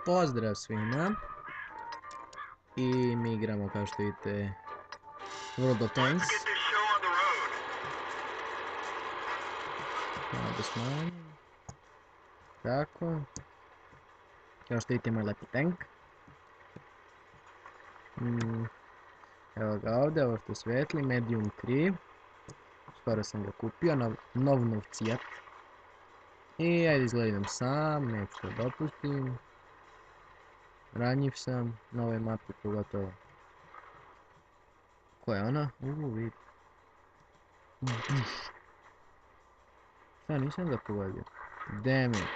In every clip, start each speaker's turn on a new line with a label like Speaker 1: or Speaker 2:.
Speaker 1: Pozdrav svima. I mi igramo, kao što vidite, World of Tanks. Malo da smanjim. Tako. Kao što vidite, moj lepi tank. Evo ga ovdje, ovo što svetli, Medium 3. Skoro sam ga kupio, nov novcijat. I ajde izgledam sam, neću to dopustim. Ranjiv sam na ovoj mapi, pogotovo. Ko je ona? Vidi. Šta, nisam ga pogodio? Damn it.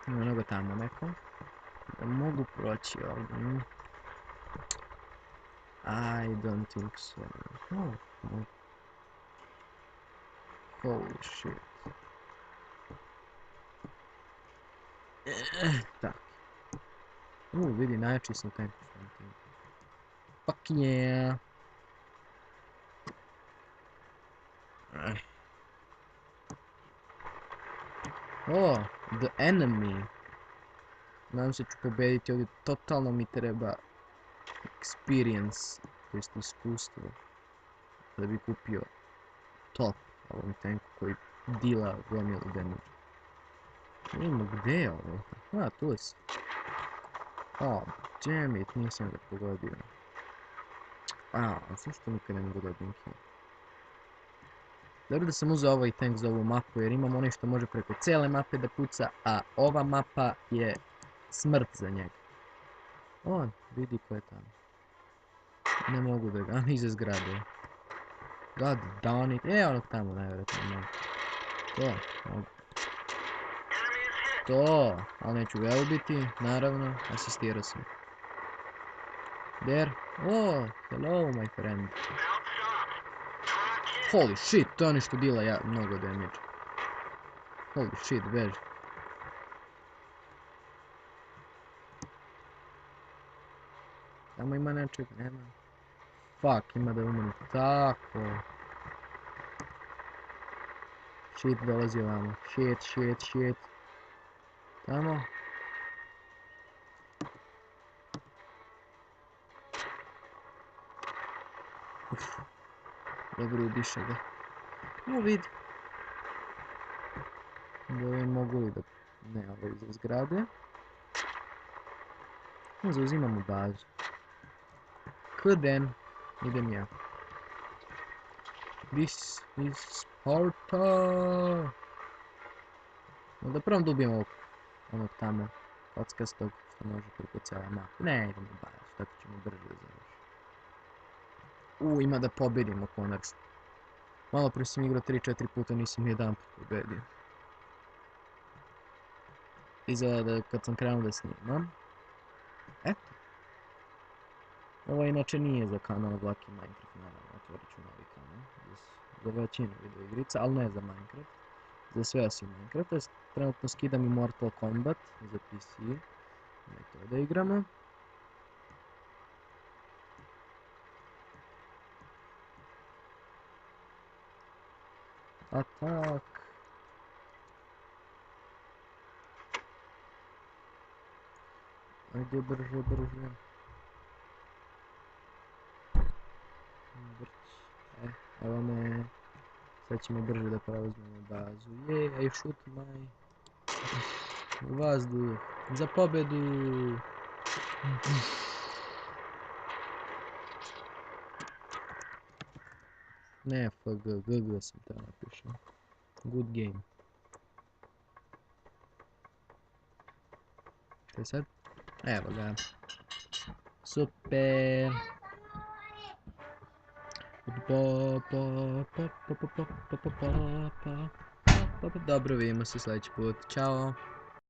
Speaker 1: Ima mnogo tamo neko. Da mogu proći ovdje. I don't think so. Oh, no. Holy shit. Tak. Vidi, najjači sam tank. Fuck yeah. Oh, the enemy. Nadam se ću pobediti ovdje, totalno mi treba experience, to jest iskustvo, da bi kupio top ovom tanku koji dila gomilu damage. Nimo, gdje je ovo? A, tu si. Oh, damn it, nisam ga pogodio. A zašto nikad ne mogu dobijem kill? Dobro da sam uzeo ovaj tank za ovu mapu, jer imam onaj što može preko cijele mape da puca, a ova mapa je smrt za njega. On, vidi ko je tamo. Ne mogu da ga, iza zgrade. God darn it, onog tamo najvjerojatnije mogu. To, mogu. To, ali neću ga ubiti, naravno, asistirao sam. There, oh, hello my friend. Holy shit, to je nešto dila mnogo damage. Holy shit, beži. Tamo ima nečeg, nema. Fuck, ima da umrem. Tako. Shit, dolazi ovamo. Shit. Tamo. Dobro, ubiše ga. Vidi. Da ovi mogu li da... Ne, ovo iza zgrade. Zauzimamo bazu. Kden. Idem ja. This is Sparta. Da prvom dobijem onog tamo. Kockastog što može preko cijela mapa. Ne, idemo bazu. Tako ćemo brže da završimo. Ima da pobedimo konačno. Malo prije sam igrao 3-4 puta, nisam jedan put pobedio. Izgleda da kad sam krenuo da snimam. Eto. Ovo inače nije za kanal Vlaki Minecraft, naravno, otvorit ću novi kanal. Za većinu video igrica, ali ne za Minecraft. Za sve osim Minecrafta. Trenutno skidam i Mortal Kombat za PC. Ne to da igramo. Atak. Ajde brže. Evo me. Sad ćemo brže da preuzmemo bazu. I shoot my... Vazduh. Za pobedu. Ne, GG sam to napišao. Good game. Kaj sad? Evo ga. Super. Dobro, vidimo se sljedeći put. Ćao.